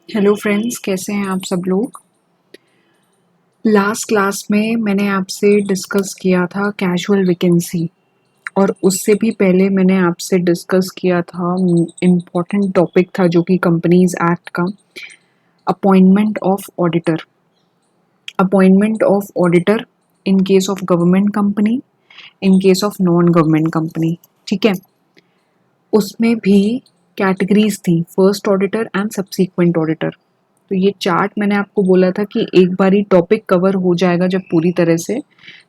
Hello friends, कैसे हैं आप सब लोग। लास्ट क्लास में मैंने आपसे डिस्कस किया था कैजुअल वैकेंसी, और उससे भी पहले मैंने आपसे डिस्कस किया था इम्पॉर्टेंट टॉपिक था जो कि कंपनीज एक्ट का appointment of auditor. Appointment of auditor in case of government company, in case of non government company. ठीक है, उसमें भी कैटेगरीज थी, first auditor and subsequent auditor. तो ये चार्ट मैंने आपको बोला था कि एक बार ही टॉपिक कवर हो जाएगा जब पूरी तरह से,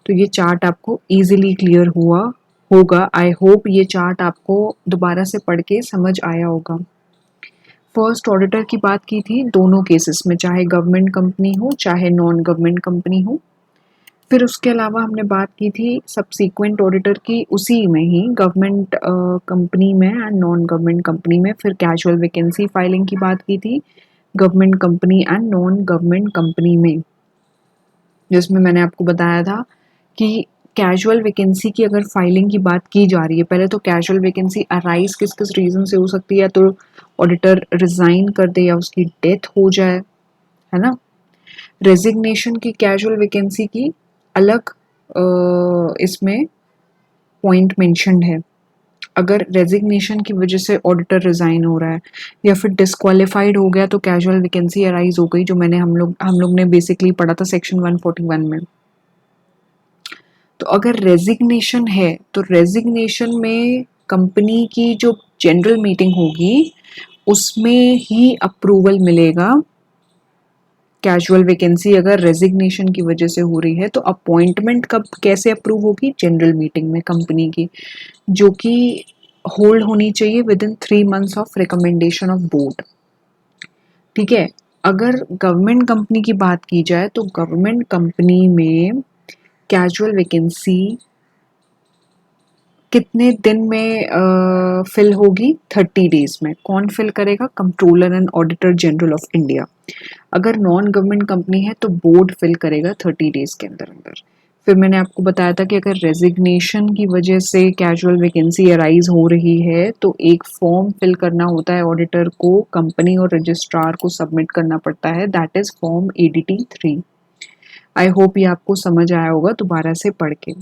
तो ये चार्ट आपको इजीली क्लियर हुआ होगा। आई होप ये चार्ट आपको दोबारा से पढ़ के समझ आया होगा। फर्स्ट ऑडिटर की बात की थी दोनों केसेस में, चाहे गवर्नमेंट कंपनी हो चाहे नॉन गवर्नमेंट कंपनी हो। फिर उसके अलावा हमने बात की थी सब्सीक्वेंट ऑडिटर की, उसी में ही गवर्नमेंट कंपनी में एंड नॉन गवर्नमेंट कंपनी में। फिर कैजुअल वैकेंसी फाइलिंग की बात की थी government company and non government company में, जिसमें मैंने आपको बताया था कि कैजुअल वैकेंसी की अगर फाइलिंग की बात की जा रही है, पहले तो कैजुअल वैकेंसी अराइज किस किस रीजन से हो सकती है, तो ऑडिटर रिजाइन कर दे या उसकी डेथ हो जाए, है ना। रेजिग्नेशन की कैजुअल वैकेंसी की अलग इसमें पॉइंट मेंशन्ड है। अगर रेजिग्नेशन की वजह से ऑडिटर रिजाइन हो रहा है या फिर डिस्क्वालिफाइड हो गया तो कैजुअल वैकेंसी अराइज हो गई, जो मैंने हम लोग ने बेसिकली पढ़ा था सेक्शन 141 में। तो अगर रेजिग्नेशन है तो रेजिग्नेशन में कंपनी की जो जनरल मीटिंग होगी उसमें ही अप्रूवल मिलेगा। कैजुअल वैकेंसी अगर रेजिग्नेशन की वजह से हो रही है तो अपॉइंटमेंट कब कैसे अप्रूव होगी, जनरल मीटिंग में कंपनी की, जो कि होल्ड होनी चाहिए with in 3 months of recommendation of board. ठीक है, अगर गवर्नमेंट कंपनी की बात की जाए तो गवर्नमेंट कंपनी में कैजुअल वैकेंसी कितने दिन में फिल होगी, 30 days में। कौन फिल करेगा, controller and auditor general of India. अगर नॉन गवर्नमेंट कंपनी है तो बोर्ड फिल करेगा 30 days के अंदर अंदर। फिर मैंने आपको बताया था कि अगर रेजिग्नेशन की वजह से कैजुअल वैकेंसी अराइज हो रही है तो एक फॉर्म फिल करना होता है ऑडिटर को, कंपनी और रजिस्ट्रार को सबमिट करना पड़ता है, that is form ADT 3। I hope ये आपको समझ आया होगा दोबारा से पढ़ के।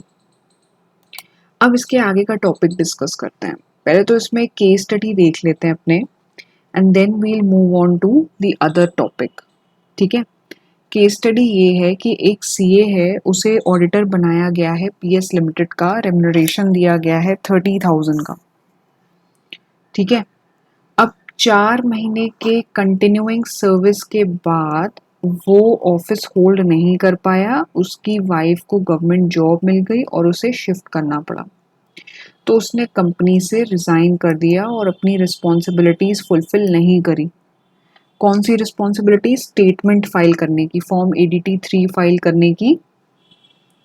अब इसके आगे का टॉपिक डिस्कस करते हैं। पहले तो इसमें केस स्टडी देख लेते हैं अपने, and then we'll move on to the other topic. ठीक है, केस स्टडी ये है कि एक सीए है, उसे ऑडिटर बनाया गया है पीएस लिमिटेड का, रेम्यूनरेशन दिया गया है 30,000 का। ठीक है, अब 4 महीने के कंटिन्यूइंग सर्विस के बाद वो ऑफिस होल्ड नहीं कर पाया, उसकी वाइफ को गवर्नमेंट जॉब मिल गई और उसे शिफ्ट करना पड़ा, तो उसने कंपनी से रिजाइन कर दिया और अपनी रिस्पॉन्सिबिलिटीज फुलफिल नहीं करी। कौन सी रिस्पॉन्सिबिलिटी, स्टेटमेंट फाइल करने की, फॉर्म ADT 3 फाइल करने की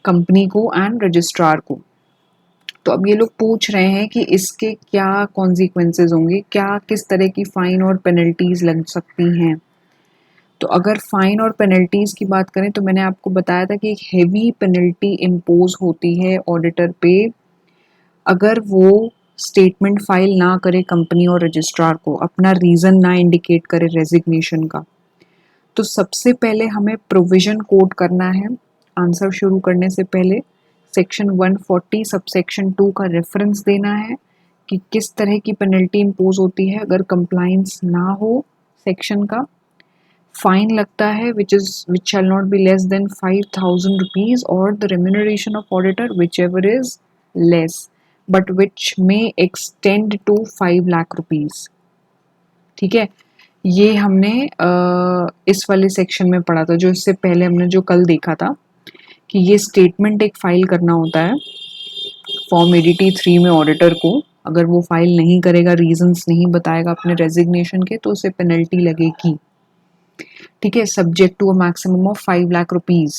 कंपनी को एंड रजिस्ट्रार को। तो अब ये लोग पूछ रहे हैं कि इसके क्या कॉन्सिक्वेंसेज होंगे, क्या किस तरह की फाइन और पेनल्टीज लग सकती हैं। तो अगर फाइन और पेनल्टीज की बात करें तो मैंने आपको बताया था कि एक हेवी पेनल्टी इम्पोज होती है ऑडिटर पे अगर वो स्टेटमेंट फाइल ना करे कंपनी और रजिस्ट्रार को, अपना रीजन ना इंडिकेट करे रेजिग्नेशन का। तो सबसे पहले हमें प्रोविजन कोड करना है आंसर शुरू करने से पहले। सेक्शन 140 सबसेक्शन 2 का रेफरेंस देना है कि किस तरह की पेनल्टी इम्पोज होती है अगर कंप्लाइंस ना हो सेक्शन का। फाइन लगता है which shall not be less than 5,000 rupees और the remuneration of auditor whichever is less but which may extend to 5 lakh rupees. ठीक है, ये हमने इस वाले सेक्शन में पढ़ा था, जो इससे पहले हमने जो कल देखा था कि ये स्टेटमेंट एक फाइल करना होता है फॉर्म ADT 3 में ऑडिटर को। अगर वो फाइल नहीं करेगा, रीजंस नहीं बताएगा अपने रेजिग्नेशन के, तो उसे पेनल्टी लगेगी। ठीक है, subject to a maximum of 5 lakh rupees.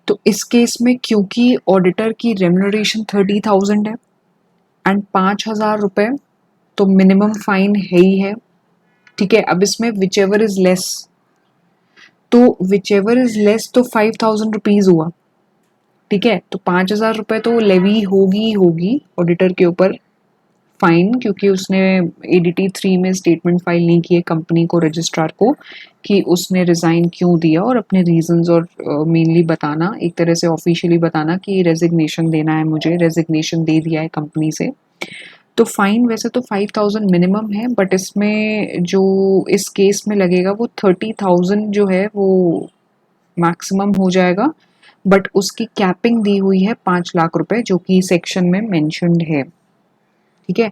तो इस केस में क्योंकि ऑडिटर की रेम्यूनरेशन 30,000 है एंड 5,000 रुपए तो मिनिमम फाइन है ही है। ठीक है, अब इसमें विच एवर इज लेस, तो विच एवर इज लेस तो 5,000 रुपीज हुआ। ठीक है, तो 5,000 रुपए तो लेवी होगी ऑडिटर के ऊपर फाइन, क्योंकि उसने ADT 3 में स्टेटमेंट फाइल नहीं किए कंपनी को, रजिस्ट्रार को, कि उसने रिज़ाइन क्यों दिया और अपने रीजंस, और मेनली बताना, एक तरह से ऑफिशियली बताना कि रेजिग्नेशन देना है, मुझे रेजिग्नेशन दे दिया है कंपनी से। तो फाइन वैसे तो 5,000 मिनिमम है, बट इसमें जो इस केस में लगेगा वो 30,000 जो है वो मैक्सिमम हो जाएगा, बट उसकी कैपिंग दी हुई है 5 लाख रुपए, जो कि सेक्शन में मेंशन्ड है। ठीक है,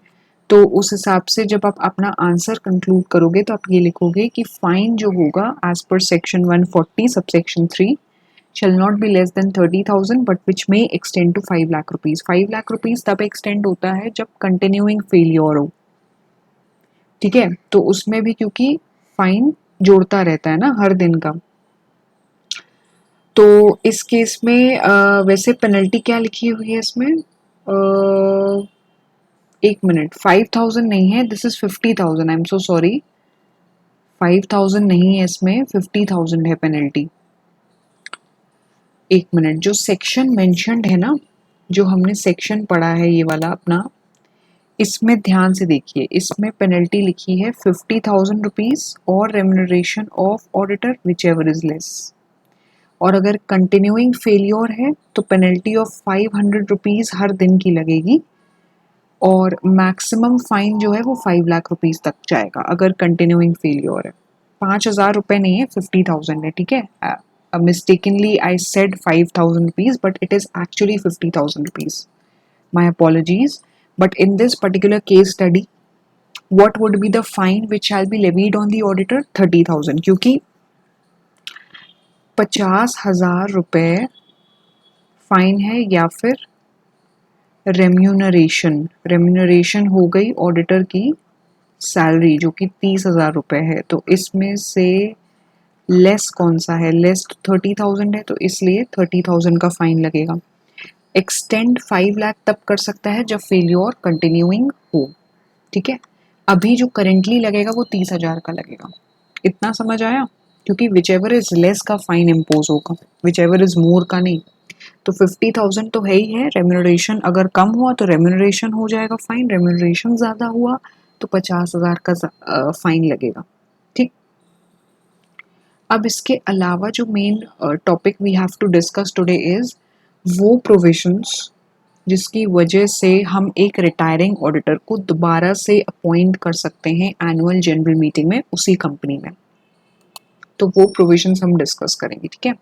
तो उस हिसाब से जब आप अपना आंसर कंक्लूड करोगे तो आप ये लिखोगे कि फाइन जो होगा as per section 140 subsection 3 shall not be less than 30,000 but which may extend to 5 lakh rupees। 5 lakh rupees तब एक्सटेंड होता है जब कंटिन्यूइंग फेलियर हो। ठीक है, तो उसमें भी क्योंकि फाइन जोड़ता रहता है ना हर दिन का, तो इस केस में वैसे पेनल्टी क्या लिखी हुई है इसमें, एक मिनट, 5,000 नहीं है, this is 50,000, I am so sorry, 5,000 नहीं है इसमें, 50,000 है पेनल्टी। एक मिनट, जो सेक्शन मेंशन्ड है ना, जो हमने सेक्शन पढ़ा है ये वाला अपना, इसमें ध्यान से देखिए, इसमें पेनल्टी लिखी है 50,000 रुपीज और remuneration of auditor whichever is less, और अगर कंटिन्यूइंग फेलियर है तो पेनल्टी ऑफ 500 रुपीज हर दिन की लगेगी, और मैक्सिमम फाइन जो है वो 5 लाख रुपीज तक जाएगा अगर कंटिन्यूइंग फेलियर है। 5,000 रुपये नहीं है, 50,000 है। ठीक है, mistakenly I said 5,000 rupees but it is actually 50,000 rupees, my apologies, but in this particular case study what would be the fine which shall be levied on the auditor, 30,000, क्योंकि 50,000 रुपए fine है या फिर रेम्यूनरेशन हो गई auditor की salary जो कि 30,000 रुपए है, तो इसमें से लेस कौन सा है, लेस तो 30,000 है, तो इसलिए 30,000 का फाइन लगेगा। एक्सटेंड 5 लाख तब कर सकता है जब फेलियर कंटिन्यूइंग हो। ठीक है, अभी जो करेंटली लगेगा वो 30,000 का लगेगा। इतना समझ आया, क्योंकि विच एवर इज लेस का फाइन इम्पोज होगा, विच एवर इज मोर का नहीं। तो 50,000 तो है ही है, रेम्यूनरेशन अगर कम हुआ तो रेम्यूनरेशन हो जाएगा फाइन, रेम्यूनरेशन ज़्यादा हुआ तो 50,000 का फाइन लगेगा। ठीक, अब इसके अलावा जो main topic we have to discuss today is वो प्रोविजंस जिसकी वजह से हम एक रिटायरिंग ऑडिटर को दोबारा से अपॉइंट कर सकते हैं एनुअल जनरल मीटिंग में उसी कंपनी में, तो वो प्रोविजंस हम डिस्कस करेंगे। ठीक है,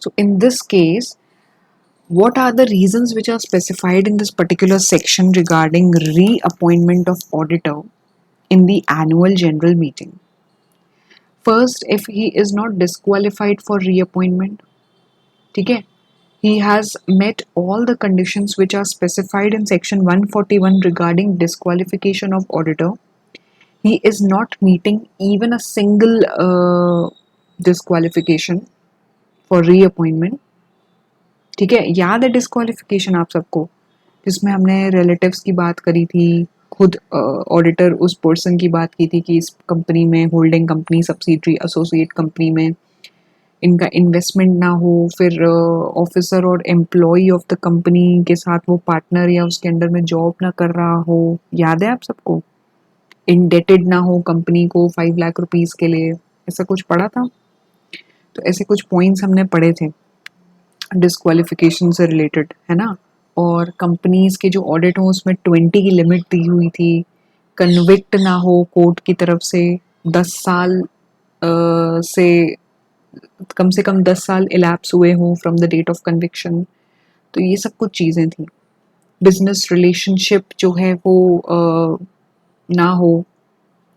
so in this case what are the reasons which are specified in this particular section regarding reappointment of auditor in the annual general meeting? First, if he is not disqualified for reappointment, ठीक है, he has met all the conditions which are specified in section 141 regarding disqualification of auditor. He is not meeting even a single disqualification for reappointment. ठीक है, याद है disqualification आप सबको, जिसमें हमने रिलेटिव्स की बात करी थी, खुद ऑडिटर उस पर्सन की बात की थी कि इस कंपनी में, holding company, subsidiary, associate company में इनका इन्वेस्टमेंट ना हो, फिर ऑफिसर और एम्प्लॉय ऑफ द कंपनी के साथ वो पार्टनर या उसके अंडर में जॉब ना कर रहा हो, याद है आप सबको, इंडेटेड ना हो कंपनी को 5 लाख रुपीस के लिए, ऐसा कुछ पढ़ा था। तो ऐसे कुछ पॉइंट्स हमने पढ़े थे डिस्क्वालिफिकेशन से रिलेटेड, है ना। और कंपनीज के जो ऑडिट हो उसमें 20 की लिमिट दी हुई थी, कन्विक्ट ना हो कोर्ट की तरफ से, 10 साल से कम 10 साल इलैप्स हुए हों from the date of conviction, तो ये सब कुछ चीज़ें थी। बिजनेस रिलेशनशिप जो है वो ना हो,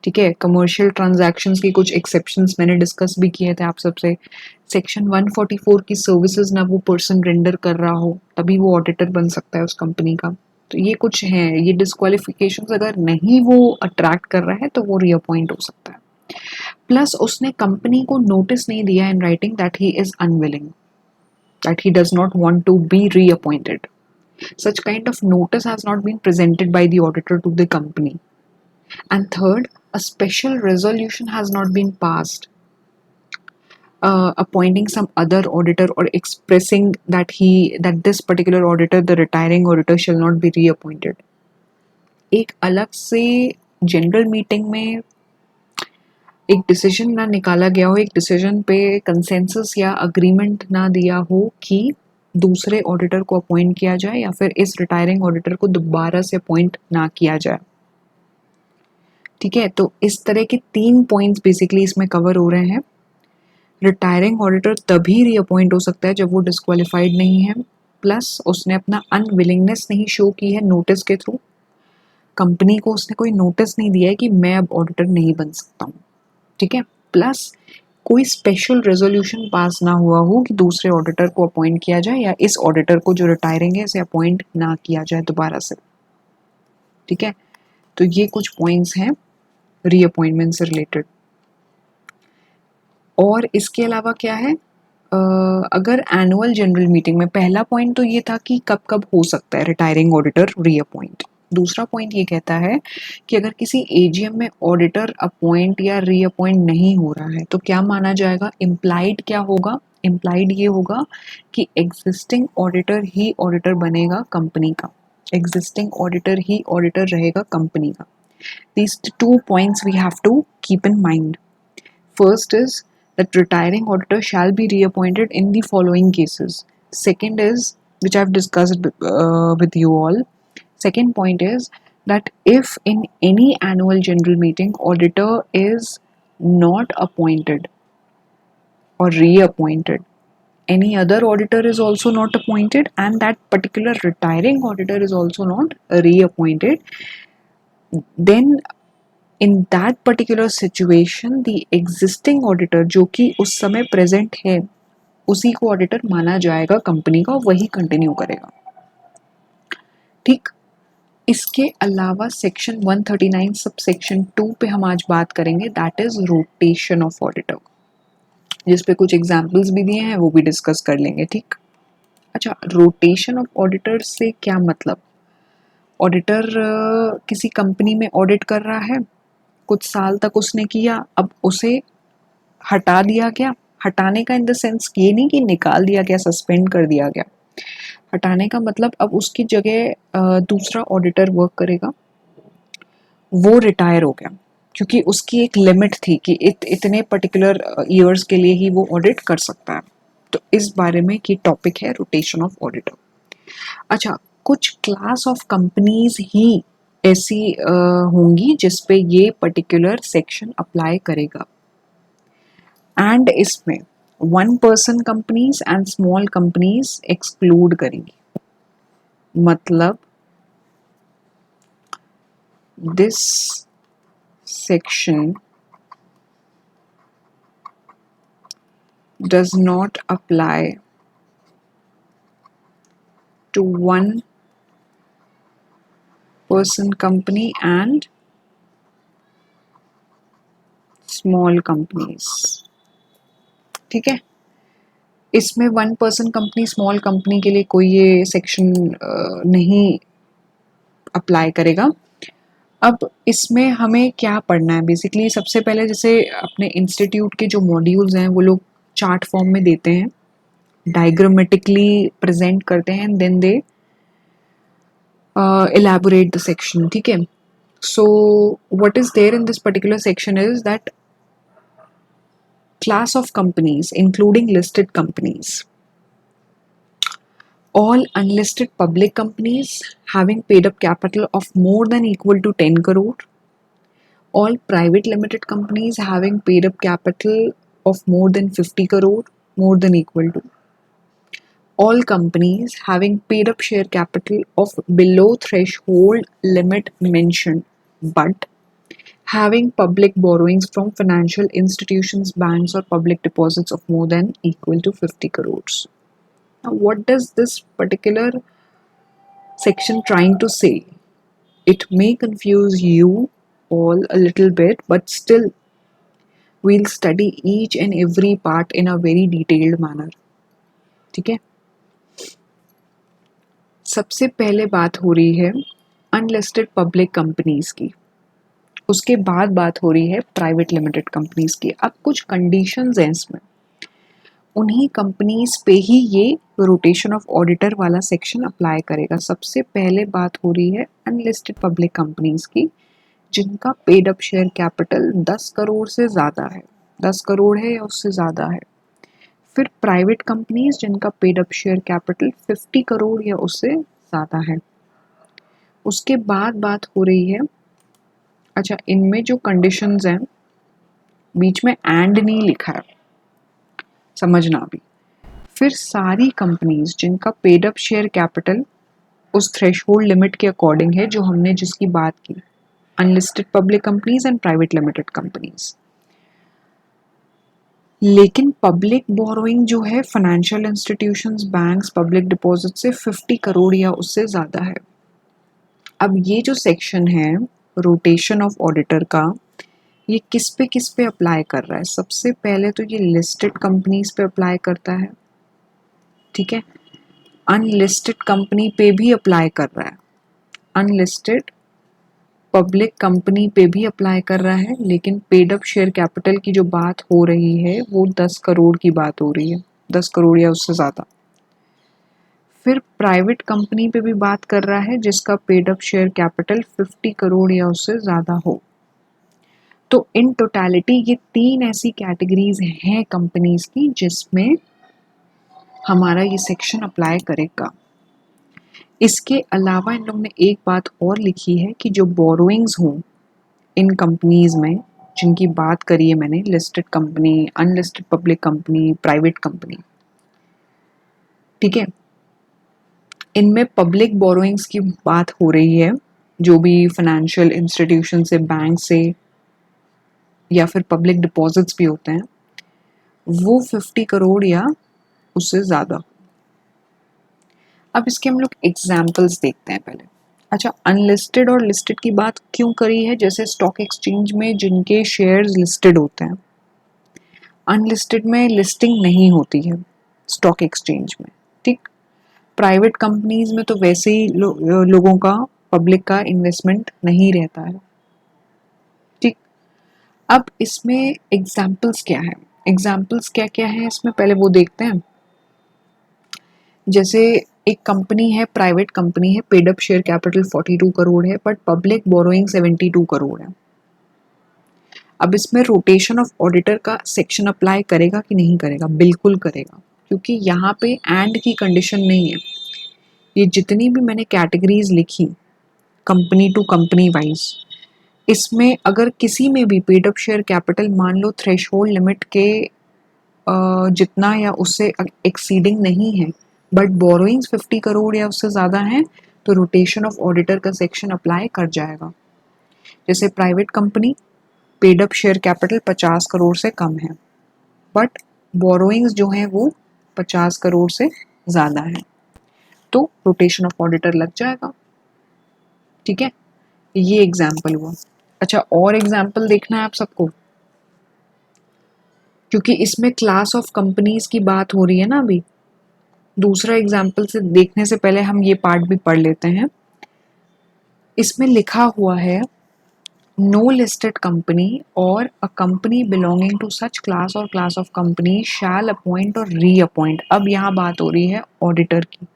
ठीक है। कमर्शियल ट्रांजैक्शंस की कुछ एक्सेप्शंस मैंने डिस्कस भी किए थे आप सबसे। सेक्शन 144 की सर्विसेज ना वो पर्सन रेंडर कर रहा हो, तभी वो ऑडिटर बन सकता है उस कंपनी का। तो ये कुछ है, ये डिस्क्वालिफिकेशंस अगर नहीं वो अट्रैक्ट कर रहा है तो वो रीअपॉइंट हो सकता है। प्लस उसने कंपनी को नोटिस नहीं दिया in writing that he is unwilling, that he does not want to be reappointed. Such kind of notice has not been presented by the auditor to the company. And third, a special resolution has not been passed appointing some other auditor or expressing that this particular auditor, the retiring auditor, shall not be reappointed. एक अलग से general meeting में एक decision ना निकाला गया हो, एक डिसीजन पे कंसेंसस या अग्रीमेंट ना दिया हो कि दूसरे ऑडिटर को अपॉइंट किया जाए या फिर इस रिटायरिंग ऑडिटर को दोबारा से अपॉइंट ना किया जाए। ठीक है, तो इस तरह के 3 पॉइंट्स बेसिकली इसमें कवर हो रहे हैं। रिटायरिंग ऑडिटर तभी रीअपॉइंट हो सकता है जब वो डिस्क्वालिफाइड नहीं है, प्लस उसने अपना अनविलिंगनेस नहीं शो की है नोटिस के थ्रू, कंपनी को उसने कोई नोटिस नहीं दिया है कि मैं अब ऑडिटर नहीं बन सकता हूँ। ठीक है, प्लस कोई स्पेशल रेजोल्यूशन पास ना हुआ हो कि दूसरे ऑडिटर को अपॉइंट किया जाए या इस ऑडिटर को जो रिटायरिंग है इसे अपॉइंट ना किया जाए दोबारा से। ठीक है, तो ये कुछ पॉइंट्स हैं रीअपॉइंटमेंट से रिलेटेड। और इसके अलावा क्या है, अगर एनुअल जनरल मीटिंग में, पहला पॉइंट तो ये था कि कब कब हो सकता है रिटायरिंग ऑडिटर रीअपॉइंट। दूसरा पॉइंट ये कहता है कि अगर किसी एजीएम में ऑडिटर अपॉइंट या रीअपॉइंट नहीं हो रहा है तो क्या माना जाएगा, इम्प्लाइड क्या होगा, इम्प्लाइड ये होगा कि एग्जिस्टिंग ऑडिटर ही ऑडिटर बनेगा कंपनी का, एग्जिस्टिंग ऑडिटर ही ऑडिटर रहेगा कंपनी का। These two points we have to keep in mind. First is that retiring auditor shall be reappointed in the following cases. Second is, which I've discussed with you all. Second point is that if in any annual general meeting auditor is not appointed or reappointed, any other auditor is also not appointed, and that particular retiring auditor is also not reappointed, then in that particular situation the existing auditor जो कि उस समय present है उसी को auditor माना जाएगा company का, वही कंटिन्यू करेगा। ठीक, इसके अलावा सेक्शन 139 सब सेक्शन 2 पे हम आज बात करेंगे, that is rotation of auditor, जिस पे कुछ एग्जाम्पल्स भी दिए हैं वो भी डिस्कस कर लेंगे। ठीक, अच्छा, रोटेशन ऑफ ऑडिटर से क्या मतलब, ऑडिटर किसी कंपनी में ऑडिट कर रहा है, कुछ साल तक उसने किया, अब उसे हटा दिया गया। हटाने का इन द सेंस ये नहीं कि निकाल दिया गया, सस्पेंड कर दिया गया। हटाने का मतलब अब उसकी जगह दूसरा ऑडिटर वर्क करेगा, वो रिटायर हो गया क्योंकि उसकी एक लिमिट थी कि इतने पर्टिकुलर ईयर्स के लिए ही वो ऑडिट कर सकता है। तो इस बारे में की टॉपिक है रोटेशन ऑफ ऑडिटर। अच्छा, कुछ क्लास ऑफ कंपनीज ही ऐसी होंगी जिसपे ये पर्टिकुलर सेक्शन अप्लाई करेगा, एंड इसमें 1 person companies and small companies exclude करेंगी। मतलब this section does not apply to 1 person company and small companies। ठीक है, इसमें 1 पर्सन कंपनी स्मॉल कंपनी के लिए कोई ये सेक्शन नहीं अप्लाई करेगा। अब इसमें हमें क्या पढ़ना है, बेसिकली सबसे पहले जैसे अपने इंस्टीट्यूट के जो मॉड्यूल्स हैं वो लोग चार्ट फॉर्म में देते हैं, डायग्रामेटिकली प्रेजेंट करते हैं, and then they elaborate the section। ठीक है, so what is there in this particular section is that class of companies including listed companies, all unlisted public companies having paid up capital of more than equal to 10 crore, all private limited companies having paid up capital of more than 50 crore, more than equal to, all companies having paid up share capital of below threshold limit mentioned but having public borrowings from financial institutions, banks, or public deposits of more than equal to 50 crores. Now, what does this particular section trying to say? It may confuse you all a little bit, but still we'll study each and every part in a very detailed manner। ठीक है, सबसे पहले बात हो रही है unlisted public companies की, उसके बाद बात हो रही है प्राइवेट लिमिटेड कंपनीज की। अब कुछ कंडीशंस हैं इसमें, उन्हीं कंपनीज पे ही ये रोटेशन ऑफ ऑडिटर वाला सेक्शन अप्लाई करेगा। सबसे पहले बात हो रही है अनलिस्टेड पब्लिक कंपनीज की, जिनका paid up share capital 10 crore से ज़्यादा है, 10 करोड़ है या उससे ज़्यादा है। फिर प्राइवेट कंपनीज जिनका paid up share capital 50 crore या उससे ज़्यादा है। उसके बाद बात हो रही है, अच्छा इनमें जो कंडीशंस हैं, बीच में एंड नहीं लिखा है, समझना भी। फिर सारी कंपनीज जिनका पेड अप शेयर कैपिटल उस थ्रेशहोल्ड लिमिट के अकॉर्डिंग है जो हमने जिसकी बात की, unlisted public companies and private limited companies. लेकिन पब्लिक बोरोइंग जो है financial institutions, banks, public deposit से 50 करोड़ या उससे ज़्यादा है। अब ये जो सेक्शन है रोटेशन ऑफ ऑडिटर का, ये किस पे अप्लाई कर रहा है? सबसे पहले तो ये लिस्टेड कंपनीज पे अप्लाई करता है, ठीक है। अनलिस्टेड कंपनी पे भी अप्लाई कर रहा है, अनलिस्टेड पब्लिक कंपनी पे भी अप्लाई कर रहा है, लेकिन पेड अप शेयर कैपिटल की जो बात हो रही है वो 10 करोड़ की बात हो रही है, 10 करोड़ या उससे ज़्यादा। फिर प्राइवेट कंपनी पे भी बात कर रहा है जिसका paid up share capital 50 crore या उससे ज़्यादा हो। तो इन टोटलिटी ये 3 ऐसी कैटेगरीज हैं कंपनीज की जिसमें हमारा ये सेक्शन अप्लाई करेगा। इसके अलावा इन लोग ने एक बात और लिखी है कि जो बोरोइंग्स हों इन कंपनीज में जिनकी बात करी है मैंने, listed company, unlisted public company, private company, ठीक है, इनमें पब्लिक बोरोइंग्स की बात हो रही है, जो भी फाइनेंशियल इंस्टीट्यूशन से, बैंक से या फिर पब्लिक डिपॉजिट्स भी होते हैं, वो 50 करोड़ या उससे ज़्यादा। अब इसके हम लोग एग्जाम्पल्स देखते हैं पहले। अच्छा, अनलिस्टेड और लिस्टेड की बात क्यों करी है? जैसे स्टॉक एक्सचेंज में जिनके शेयर्स लिस्टेड होते हैं, अनलिस्टेड में लिस्टिंग नहीं होती है स्टॉक एक्सचेंज में, ठीक। प्राइवेट कंपनीज में तो वैसे ही लोगों का, पब्लिक का इन्वेस्टमेंट नहीं रहता है, ठीक। अब इसमें एग्जाम्पल्स क्या है, एग्जाम्पल्स क्या क्या है इसमें पहले वो देखते हैं। जैसे एक कंपनी है, प्राइवेट कंपनी है, paid up share capital 42 crore है, बट पब्लिक बोरोइंग 72 करोड़ है। अब इसमें रोटेशन ऑफ ऑडिटर का सेक्शन अप्लाई करेगा कि नहीं करेगा? बिल्कुल करेगा, क्योंकि यहाँ पे एंड की कंडीशन नहीं है। ये जितनी भी मैंने कैटेगरीज लिखी कंपनी टू कंपनी वाइज, इसमें अगर किसी में भी पेड अप शेयर कैपिटल मान लो थ्रेशहोल्ड लिमिट के जितना या उससे एक्सीडिंग नहीं है, बट बोरोइंग्स 50 करोड़ या उससे ज़्यादा हैं, तो रोटेशन ऑफ ऑडिटर का सेक्शन अप्लाई कर जाएगा। जैसे private company, paid up share capital 50 crore से कम है, बट बोरोइंग्स जो हैं वो 50 करोड़ से ज़्यादा है, तो रोटेशन ऑफ ऑडिटर लग जाएगा, ठीक है। ये एग्जाम्पल हुआ। अच्छा, और एग्जाम्पल देखना है आप सबको, क्योंकि इसमें क्लास ऑफ कंपनीज की बात हो रही है ना अभी। दूसरा एग्जाम्पल से देखने से पहले हम ये पार्ट भी पढ़ लेते हैं। इसमें लिखा हुआ है नो लिस्टेड कंपनी और a company belonging to such class और class of company shall appoint और रीअपॉइंट। अब यहाँ बात हो रही है ऑडिटर की।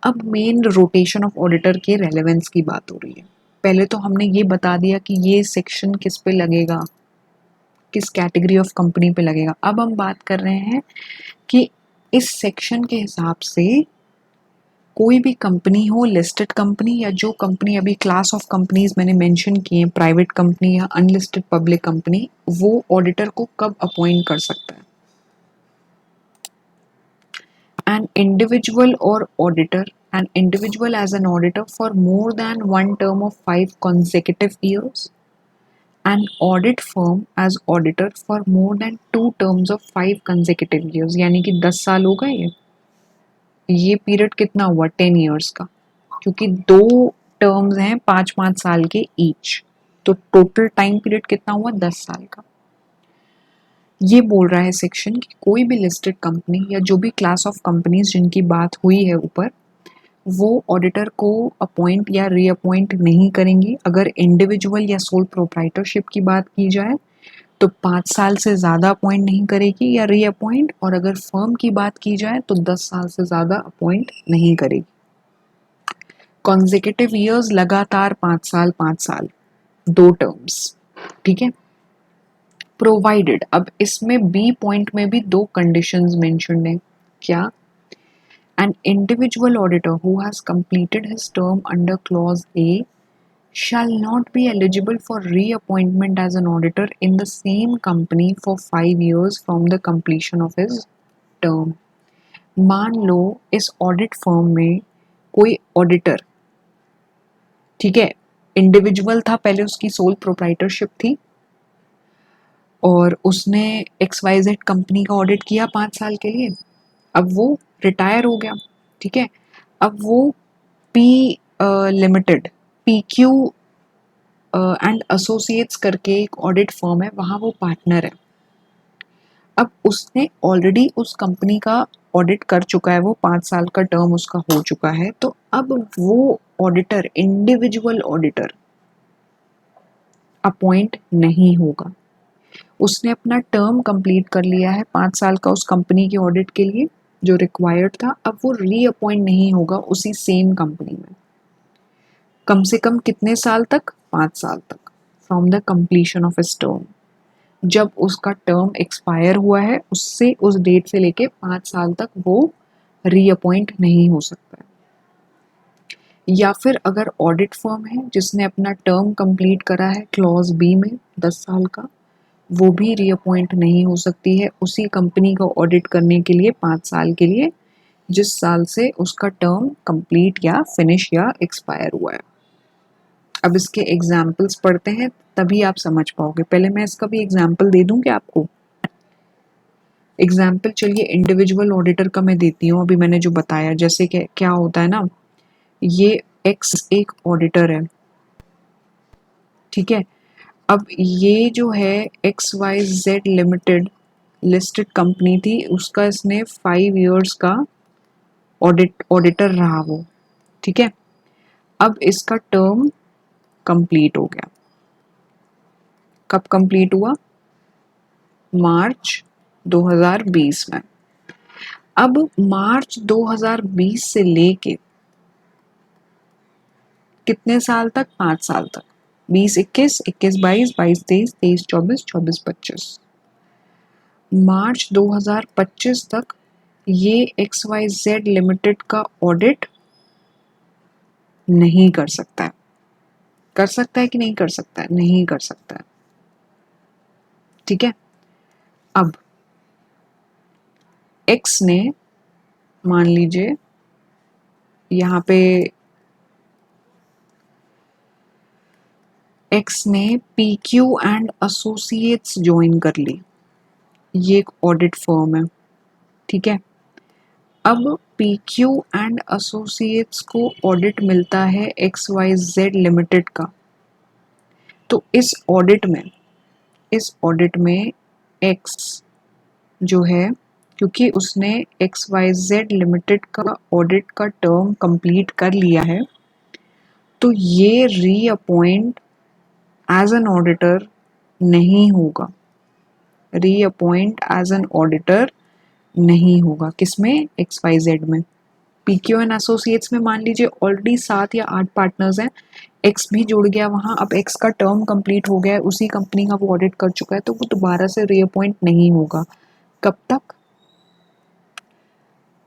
अब मेन रोटेशन ऑफ ऑडिटर के रेलेवेंस की बात हो रही है। पहले तो हमने ये बता दिया कि ये सेक्शन किस पे लगेगा, किस कैटेगरी ऑफ कंपनी पे लगेगा। अब हम बात कर रहे हैं कि इस सेक्शन के हिसाब से कोई भी कंपनी हो, लिस्टेड कंपनी या जो कंपनी अभी क्लास ऑफ कंपनीज मैंने मेंशन किए हैं, प्राइवेट कंपनी या अनलिस्टेड पब्लिक कंपनी, वो ऑडिटर को कब अपॉइंट कर सकता है? An individual or auditor, an individual as an auditor for more than one term of 5 consecutive years, an audit firm as auditor for more than 2 terms of 5 consecutive years, यानी कि 10 साल हो गए। ये पीरियड कितना हुआ? 10 इयर्स का, क्योंकि 2 टर्म्स हैं 5-5 साल के ईच, तो टोटल टाइम पीरियड कितना हुआ? 10 साल का। ये बोल रहा है सेक्शन कि कोई भी लिस्टेड कंपनी या जो भी क्लास ऑफ कंपनीज जिनकी बात हुई है ऊपर, वो ऑडिटर को अपॉइंट या रीअपॉइंट नहीं करेंगी। अगर इंडिविजुअल या सोल प्रोप्राइटरशिप की बात की जाए तो 5 साल से ज़्यादा अपॉइंट नहीं करेगी या रीअपॉइंट, और अगर फर्म की बात की जाए तो 10 साल से ज़्यादा अपॉइंट नहीं करेगी। कॉन्जिक्यूटिव ईयर्स, लगातार 5 साल 5 साल, 2 टर्म्स, ठीक है। प्रोवाइडेड, अब इसमें बी पॉइंट में भी 2 कंडीशंस मेंशन्ड हैं। क्या? An individual auditor who has completed his term under clause A shall not be eligible for reappointment as an auditor in the same company for 5 years from the completion of his term. मान लो इस audit firm में कोई auditor, ठीक है, individual था, पहले उसकी sole proprietorship थी और उसने XYZ कंपनी का ऑडिट किया 5 साल के लिए। अब वो रिटायर हो गया, ठीक है। अब वो P limited, PQ and associates करके एक ऑडिट फर्म है, वहाँ वो पार्टनर है। अब उसने ऑलरेडी उस कंपनी का ऑडिट कर चुका है, वो 5 साल का टर्म उसका हो चुका है, तो अब वो ऑडिटर, इंडिविजुअल ऑडिटर अपॉइंट नहीं होगा। उसने अपना टर्म कंप्लीट कर लिया है 5 साल का उस कंपनी के ऑडिट के लिए जो रिक्वायर्ड था। अब वो रीअपॉइंट नहीं होगा उसी सेम कंपनी में। कम से कम कितने साल तक? 5 साल तक, from the completion of his term. जब उसका टर्म एक्सपायर हुआ है उससे, उस डेट से लेके 5 साल तक वो रीअपॉइंट नहीं हो सकता है। या फिर अगर ऑडिट फर्म है जिसने अपना टर्म कंप्लीट करा है क्लॉज बी में 10 साल का, वो भी रीअपॉइंट नहीं हो सकती है उसी कंपनी को ऑडिट करने के लिए 5 साल के लिए, जिस साल से उसका टर्म कंप्लीट या फिनिश या एक्सपायर हुआ है। अब इसके एग्जाम्पल्स पढ़ते हैं तभी आप समझ पाओगे। पहले मैं इसका भी एग्जाम्पल दे दूं क्या आपको? एग्जाम्पल चलिए इंडिविजुअल ऑडिटर का मैं देती हूँ। अभी मैंने जो बताया, जैसे कि क्या होता है ना, ये एक्स एक ऑडिटर है, ठीक है। अब ये जो है XYZ लिमिटेड लिस्टेड कंपनी थी, उसका इसने 5 इयर्स का ऑडिटर रहा वो, ठीक है। अब इसका टर्म कंप्लीट हो गया। कब कंप्लीट हुआ? मार्च 2020 में। अब मार्च 2020 से लेके कितने साल तक? 5 साल तक। 20-21, 21-22, 22-23, 23-24, 24-25, मार्च 2025 तक ये XYZ लिमिटेड का ऑडिट नहीं कर सकता है। कर सकता है कि नहीं कर सकता है? नहीं कर सकता है, ठीक है। अब X ने, मान लीजिए यहाँ पे X ने PQ एंड एसोसिएट्स ज्वाइन कर ली, ये एक ऑडिट फर्म है, ठीक है। अब PQ एंड एसोसिएट्स को ऑडिट मिलता है XYZ लिमिटेड का, तो इस ऑडिट में X जो है, क्योंकि उसने XYZ लिमिटेड का ऑडिट का टर्म कंप्लीट कर लिया है, तो ये रीअपॉइंट एज एन ऑडिटर नहीं होगा। रीअपॉइंट एज एन ऑडिटर नहीं होगा। किसमें? XYZ में। PQ एंड एसोसिएट्स में मान लीजिए ऑलरेडी 7 या 8 पार्टनर्स हैं, X भी जुड़ गया वहाँ। अब X का टर्म कंप्लीट हो गया है, उसी कंपनी का वो ऑडिट कर चुका है, तो वो दोबारा से रीअपॉइंट नहीं होगा। कब तक?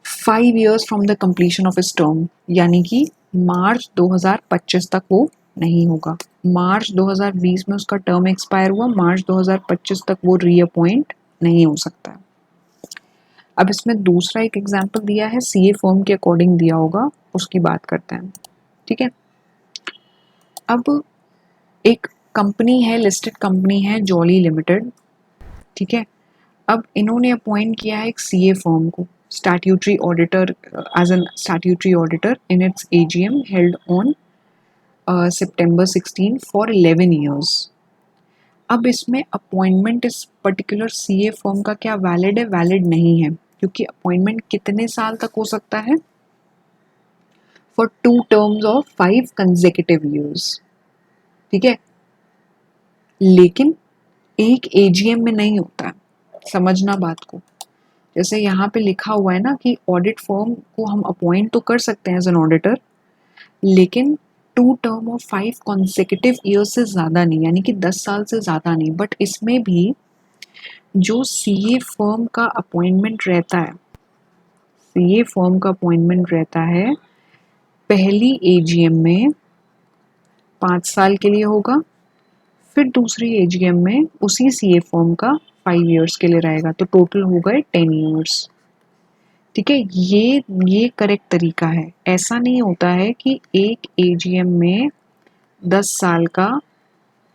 5 years from the completion of his term, यानी कि मार्च 2025 तक वो नहीं होगा। मार्च 2020 में उसका टर्म एक्सपायर हुआ, मार्च 2025 तक वो रीअपॉइंट नहीं हो सकता है। अब इसमें दूसरा एक एग्जांपल दिया है, CA फर्म के अकॉर्डिंग दिया होगा, उसकी बात करते हैं, ठीक है। अब एक कंपनी है, लिस्टेड कंपनी है जॉली लिमिटेड, ठीक है। अब इन्होंने अपॉइंट किया है एक CA फर्म को statutory auditor, as an statutory auditor in its AGM held on September 16 for 11 years. अब इसमें अपॉइंटमेंट इस पर्टिकुलर CA फर्म का क्या वैलिड है? वैलिड नहीं है, क्योंकि अपॉइंटमेंट कितने साल तक हो सकता है? For 2 terms of 5 consecutive years, ठीक है। लेकिन एक एजीएम में नहीं होता है, समझना बात को। जैसे यहाँ पे लिखा हुआ है ना कि ऑडिट फर्म को हम अपॉइंट तो कर सकते हैं एज एन ऑडिटर, लेकिन 2 टर्म ऑफ 5 कॉन्सेक्यूटिव ईयर्स से ज़्यादा नहीं, यानी कि 10 साल से ज़्यादा नहीं। बट इसमें भी जो सीए फर्म का अपॉइंटमेंट रहता है, सीए फर्म का अपॉइंटमेंट रहता है पहली एजीएम में 5 साल के लिए होगा, फिर दूसरी एजीएम में उसी सीए फर्म का 5 इयर्स के लिए रहेगा, तो टोटल हो गए 10 इयर्स। ठीक है, ये करेक्ट तरीका है। ऐसा नहीं होता है कि एक एजीएम में 10 साल का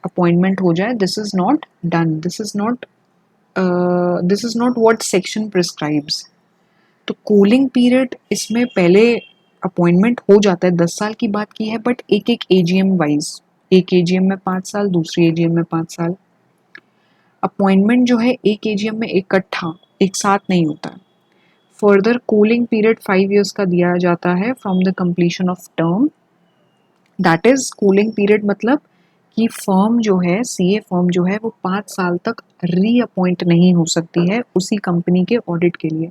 अपॉइंटमेंट हो जाए। This is not done, this is not what section prescribes. तो कूलिंग पीरियड इसमें पहले अपॉइंटमेंट हो जाता है, 10 साल की बात की है, बट एक एक एजीएम वाइज, एक एजीएम में 5 साल, दूसरी एजीएम में 5 साल। अपॉइंटमेंट जो है एक एजीएम में इकट्ठा एक साथ नहीं होता है। फर्दर कूलिंग पीरियड 5 इयर्स का दिया जाता है from the completion of term. That is cooling period, मतलब कि फर्म जो है, सीए फर्म जो है, वो 5 साल तक रीअपॉइंट नहीं हो सकती है उसी कंपनी के ऑडिट के लिए।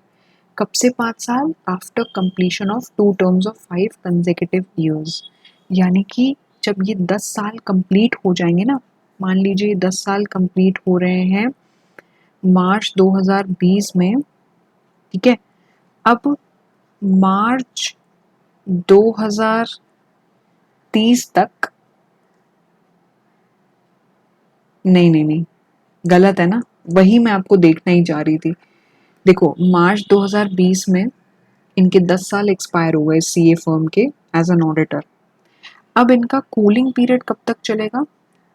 कब से 5 साल? After completion of 2 terms of 5 consecutive years. यानी कि जब ये 10 साल कंप्लीट हो जाएंगे ना, मान लीजिए 10 साल कंप्लीट हो रहे हैं मार्च 2020 में, ठीक है, अब मार्च 2030 तक, नहीं, गलत है ना, वही मैं आपको देखना ही जा रही थी। देखो, मार्च 2020 में इनके 10 साल एक्सपायर हो गए सीए फर्म के एज एन ऑडिटर। अब इनका कूलिंग पीरियड कब तक चलेगा?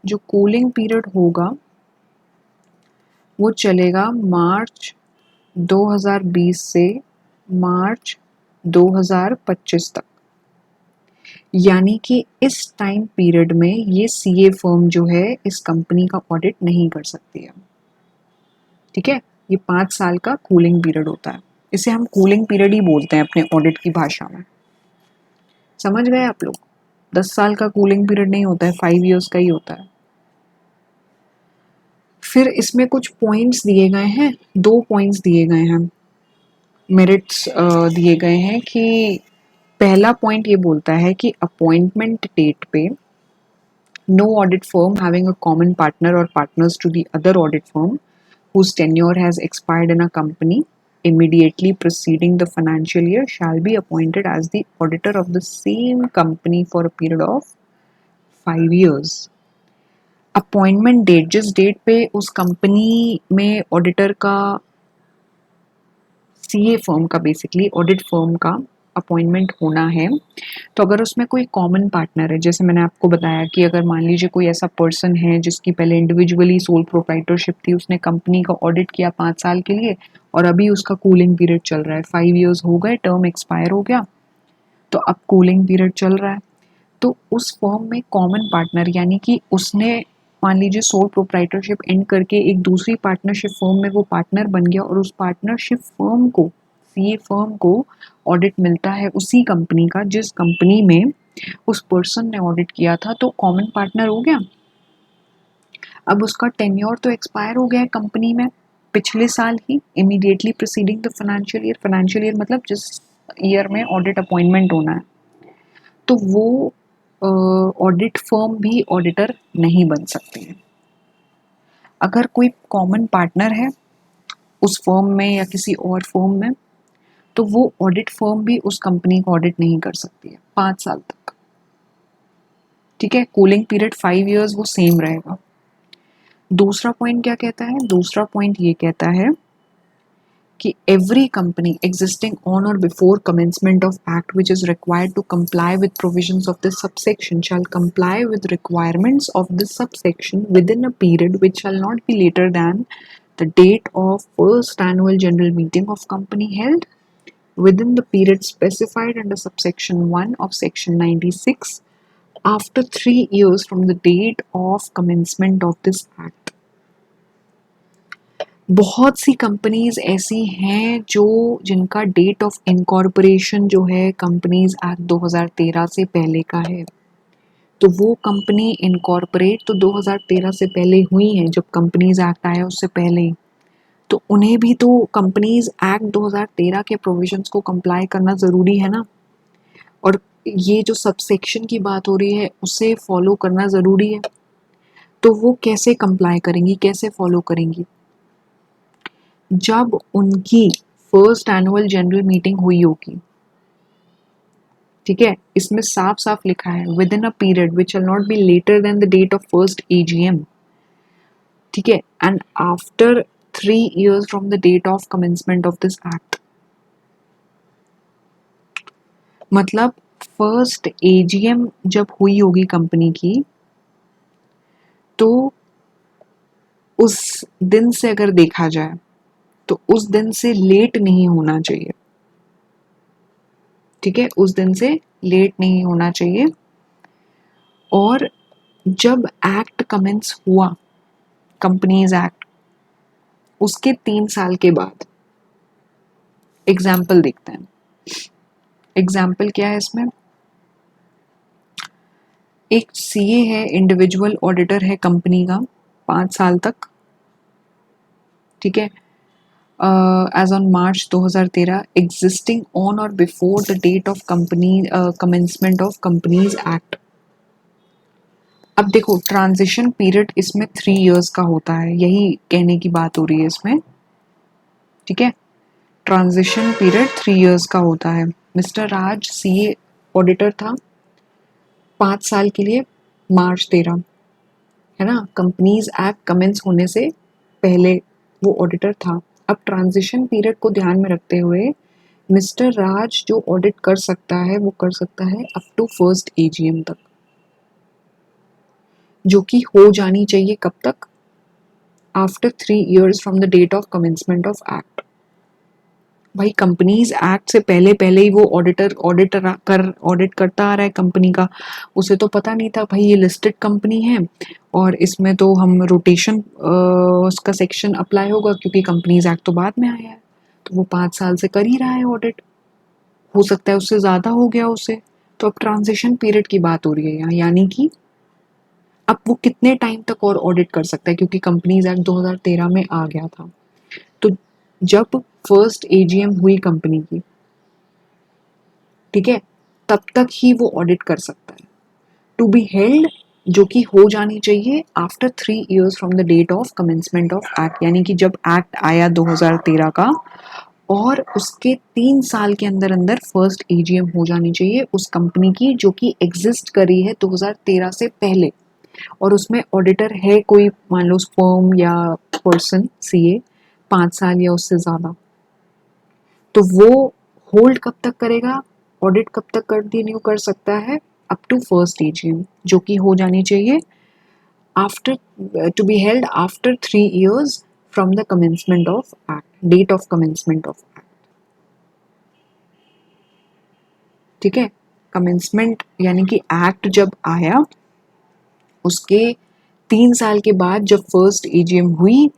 जो कूलिंग पीरियड होगा वो चलेगा मार्च 2020 से मार्च 2025 तक। यानी कि इस टाइम पीरियड में ये सीए फर्म जो है इस कंपनी का ऑडिट नहीं कर सकती है। ठीक है, ये 5 साल का कूलिंग पीरियड होता है। इसे हम कूलिंग पीरियड ही बोलते हैं अपने ऑडिट की भाषा में। समझ गए आप लोग? 10 साल का कूलिंग पीरियड नहीं होता है, 5 इयर्स का ही होता है। फिर इसमें कुछ पॉइंट्स दिए गए हैं, 2 पॉइंट्स दिए गए हैं, मेरिट्स दिए गए हैं कि पहला पॉइंट ये बोलता है कि अपॉइंटमेंट डेट पे no audit firm having a common partner और partners to the other audit firm whose tenure has expired in a company immediately preceding the financial year shall be appointed as the auditor of the same company for a period of 5 years. Appointment date, जिस date पे उस company में auditor का, CA firm का, basically audit firm का appointment होना है, तो अगर उसमें कोई कॉमन पार्टनर है, जैसे मैंने आपको बताया कि अगर मान लीजिए कोई ऐसा पर्सन है जिसकी पहले इंडिविजुअली सोल प्रोप्राइटरशिप थी, उसने कंपनी का ऑडिट किया 5 साल के लिए और अभी उसका कूलिंग पीरियड चल रहा है, 5 इयर्स हो गए, टर्म एक्सपायर हो गया, तो अब कूलिंग पीरियड चल रहा है, तो उस फर्म में कॉमन पार्टनर, यानी कि उसने मान लीजिए सोल प्रोप्राइटरशिप एंड करके एक दूसरी पार्टनरशिप फर्म में वो पार्टनर बन गया और उस पार्टनरशिप फर्म को, सीए फर्म को ऑडिट मिलता है उसी कंपनी का जिस कंपनी में उस पर्सन ने ऑडिट किया था, तो कॉमन पार्टनर हो गया। अब उसका टेन्योर तो एक्सपायर हो गया है कंपनी में पिछले साल ही, immediately preceding the financial year. Financial year मतलब जिस ईयर में ऑडिट अपॉइंटमेंट होना है, तो वो ऑडिट फर्म भी ऑडिटर नहीं बन सकती है। अगर कोई कॉमन पार्टनर है उस फर्म में या किसी और फर्म में, तो वो ऑडिट फर्म भी उस कंपनी को ऑडिट नहीं कर सकती है 5 साल तक। ठीक है, कूलिंग पीरियड 5 इयर्स वो सेम रहेगा। दूसरा पॉइंट क्या कहता है? दूसरा पॉइंट ये कहता है कि every company existing on or before commencement of act which is required to comply with provisions of this subsection shall comply with requirements of this subsection within a period which shall not be later than the date of first annual general meeting of company held within the period specified under subsection 1 of section 96 after 3 years from the date of commencement of this act. बहुत सी companies ऐसी हैं जो जिनका date of incorporation जो है companies act 2013 से पहले का है, तो वो कंपनी इनकॉर्पोरेट तो 2013 से पहले हुई है, जब कंपनीज एक्ट आया उससे पहले ही, तो उन्हें भी तो कंपनीज एक्ट 2013 के प्रोविजंस को कंप्लाई करना ज़रूरी है ना। और ये जो सबसेक्शन की बात हो रही है उसे फॉलो करना ज़रूरी है। तो वो कैसे कंप्लाई करेंगी, कैसे फॉलो करेंगी? जब उनकी फर्स्ट एनुअल जनरल मीटिंग हुई होगी, ठीक है, इसमें साफ साफ लिखा है within a period which will not be later than the date of first AGM, ठीक है, and after 3 years from the date of commencement of this act. मतलब फर्स्ट एजीएम जब हुई होगी कंपनी की, तो उस दिन से अगर देखा जाए तो उस दिन से लेट नहीं होना चाहिए, ठीक है, उस दिन से लेट नहीं होना चाहिए। और जब एक्ट कमेंस हुआ, कंपनीज एक्ट, उसके 3 साल के बाद, एग्जाम्पल देखते हैं। एग्जाम्पल क्या है इसमें? एक सीए है, इंडिविजुअल ऑडिटर है कंपनी का 5 साल तक, ठीक है, as on March 2013, existing on और before the date of company commencement of companies act. अब देखो ट्रांजिशन पीरियड इसमें 3 years का होता है, यही कहने की बात हो रही है इसमें, ठीक है, ट्रांजिशन पीरियड 3 years का होता है। मिस्टर राज सीए ऑडिटर था 5 साल के लिए, मार्च 13, है ना, कंपनीज एक्ट कमेंस होने से पहले वो ऑडिटर था। अब ट्रांजिशन पीरियड को ध्यान में रखते हुए मिस्टर राज जो ऑडिट कर सकता है वो कर सकता है अप टू फर्स्ट एजीएम तक, जो कि हो जानी चाहिए कब तक? After 3 years from the date of commencement of act. भाई कंपनीज एक्ट से पहले पहले ही वो ऑडिट करता आ रहा है कंपनी का, उसे तो पता नहीं था भाई ये लिस्टेड कंपनी है और इसमें तो हम रोटेशन उसका सेक्शन अप्लाई होगा, क्योंकि कंपनीज एक्ट तो बाद में आया है। तो वो 5 साल से कर ही रहा है ऑडिट, हो सकता है उससे ज़्यादा हो गया उसे। तो अब ट्रांजिशन पीरियड की बात हो रही है यहाँ, यानी कि अब वो कितने टाइम तक और ऑडिट कर सकता है, क्योंकि कंपनीज एक्ट 2013 में आ गया था। तो जब फर्स्ट एजीएम हुई कंपनी की, ठीक है, तब तक ही वो ऑडिट कर सकता है। टू बी हेल्ड, जो कि हो जानी चाहिए after 3 years from the date of commencement of act, यानी कि जब एक्ट आया 2013 का और उसके 3 साल के अंदर अंदर फर्स्ट एजीएम हो जानी चाहिए उस कंपनी की जो कि एग्जिस्ट करी है 2013 से पहले, और उसमें ऑडिटर है कोई, मान लो फर्म या पर्सन सीए, 5 साल या उससे ज़्यादा। तो वो होल्ड कब तक करेगा, ऑडिट कब तक कंटिन्यू कर सकता है? अप टू फर्स्ट एजीएम, जो कि हो जानी चाहिए after, to be held after 3 years from the commencement of act, date of commencement of act, ठीक है। कमेंसमेंट यानी कि एक्ट जब आया उसके 3 साल के बाद जब फर्स्ट एजीएम हुई,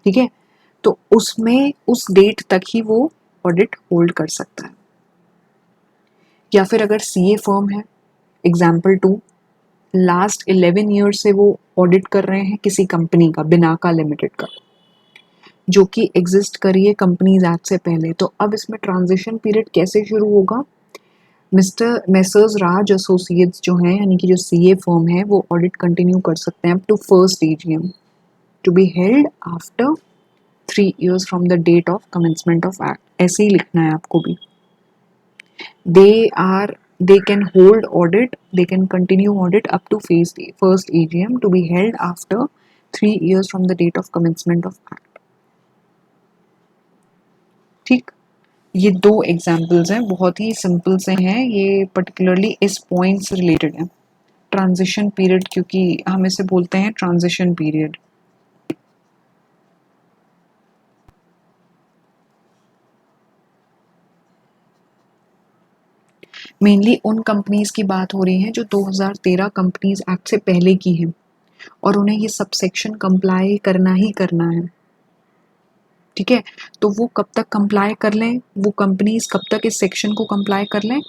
ठीक है, तो उसमें उस डेट तक ही वो ऑडिट होल्ड कर सकता है। या फिर अगर सीए फर्म है, एग्जाम्पल 2, लास्ट 11 ईयर्स से वो ऑडिट कर रहे हैं किसी कंपनी का, बिनाका लिमिटेड का, जो कि एग्जिस्ट करी है कंपनीज एक्ट से पहले, तो अब इसमें ट्रांजिशन पीरियड कैसे शुरू होगा? मिस्टर मेसर्स राज एसोसिएट्स जो हैं, यानी कि जो सीए फर्म है, वो ऑडिट कंटिन्यू कर सकते हैं up to first AGM, to be held after 3 years from the date of commencement of act. ऐसे ही लिखना है आपको भी। They can hold audit, they can continue audit up to first AGM to be held after 3 years from the date of commencement of act. ठीक, ये 2 examples हैं, बहुत ही सिंपल से हैं, ये पर्टिकुलरली इस पॉइंट से रिलेटेड है। ट्रांजिशन पीरियड, क्योंकि हम इसे बोलते हैं ट्रांजिशन पीरियड। मेनली उन कंपनीज की बात हो रही है जो 2013 कंपनीज एक्ट से पहले की हैं और उन्हें ये सब सेक्शन कंप्लाई करना ही करना है, ठीक है। तो वो कब तक कंप्लाई कर लें, वो कंपनीज कब तक इस सेक्शन को कंप्लाई कर लें?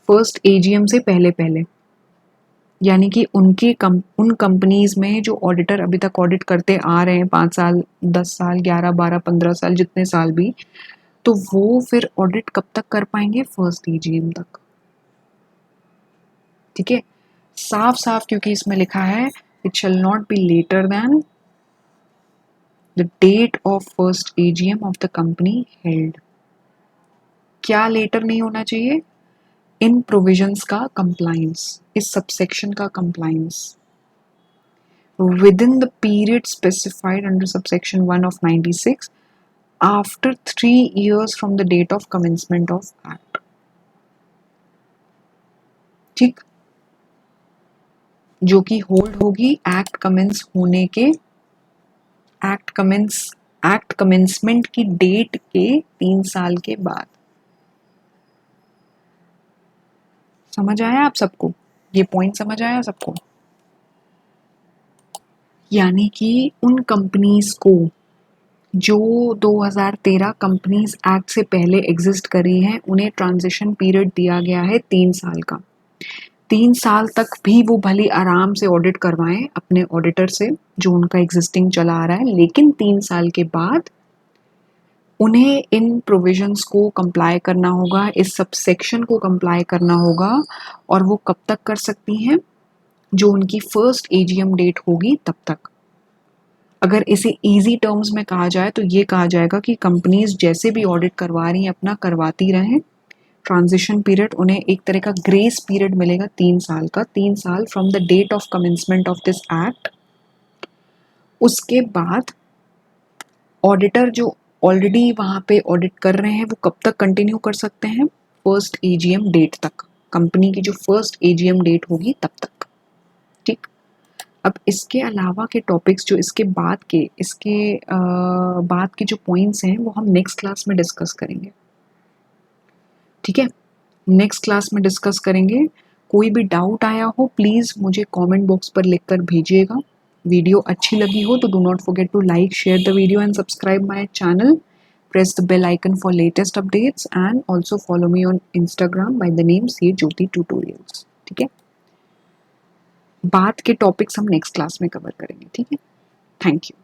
फर्स्ट एजीएम से पहले पहले, यानी कि उन कंपनीज में जो ऑडिटर अभी तक ऑडिट करते आ रहे हैं 5 साल, 10 साल, 11, 12, 15 साल, जितने साल भी, तो वो फिर ऑडिट कब तक कर पाएंगे? फर्स्ट एजीएम तक। ठीक है, साफ साफ क्योंकि इसमें लिखा है it shall not be later than the date of first AGM of the company held. क्या लेटर नहीं होना चाहिए? इन प्रोविजंस का कंप्लायंस, इस सबसेक्शन का compliance within the period specified under subsection 1 of 96 after 3 years from the date of commencement of act। ठीक, जो कि होल्ड होगी एक्ट कमेंस होने के, एक्ट कमेंसमेंट की डेट के 3 साल के बाद। समझ आया आप सबको? ये पॉइंट समझ आया सबको? यानी कि उन कंपनीज को जो 2013 कंपनीज एक्ट से पहले एग्जिस्ट करी हैं, उन्हें ट्रांजिशन पीरियड दिया गया है 3 साल का। 3 साल तक भी वो भले आराम से ऑडिट करवाएं अपने ऑडिटर से जो उनका एग्जिस्टिंग चला आ रहा है, लेकिन 3 साल के बाद उन्हें इन प्रोविजंस को कंप्लाई करना होगा, इस सबसेक्शन को कंप्लाई करना होगा। और वो कब तक कर सकती हैं? जो उनकी फर्स्ट एजीएम डेट होगी तब तक। अगर इसे इजी टर्म्स में कहा जाए तो ये कहा जाएगा कि कंपनीज जैसे भी ऑडिट करवा रही हैं अपना करवाती रहें। ट्रांजिशन पीरियड, उन्हें एक तरह का ग्रेस पीरियड मिलेगा 3 साल का, 3 साल from the date of commencement of this act. उसके बाद ऑडिटर जो ऑलरेडी वहां पे ऑडिट कर रहे हैं वो कब तक कंटिन्यू कर सकते हैं? फर्स्ट एजीएम डेट तक, कंपनी की जो फर्स्ट एजीएम डेट होगी तब तक। ठीक, अब इसके अलावा के टॉपिक्स जो इसके बाद के जो पॉइंट्स हैं वो हम नेक्स्ट क्लास में डिस्कस करेंगे। ठीक है, नेक्स्ट क्लास में डिस्कस करेंगे। कोई भी डाउट आया हो प्लीज़ मुझे कमेंट बॉक्स पर लिखकर भेजिएगा। वीडियो अच्छी लगी हो तो do not forget to like, share the video and subscribe my channel. Press the bell icon for latest updates and also follow me on Instagram by the name CA Jyoti Tutorials। ठीक है, बाद के topics हम next class में cover करेंगे। ठीक है, thank you.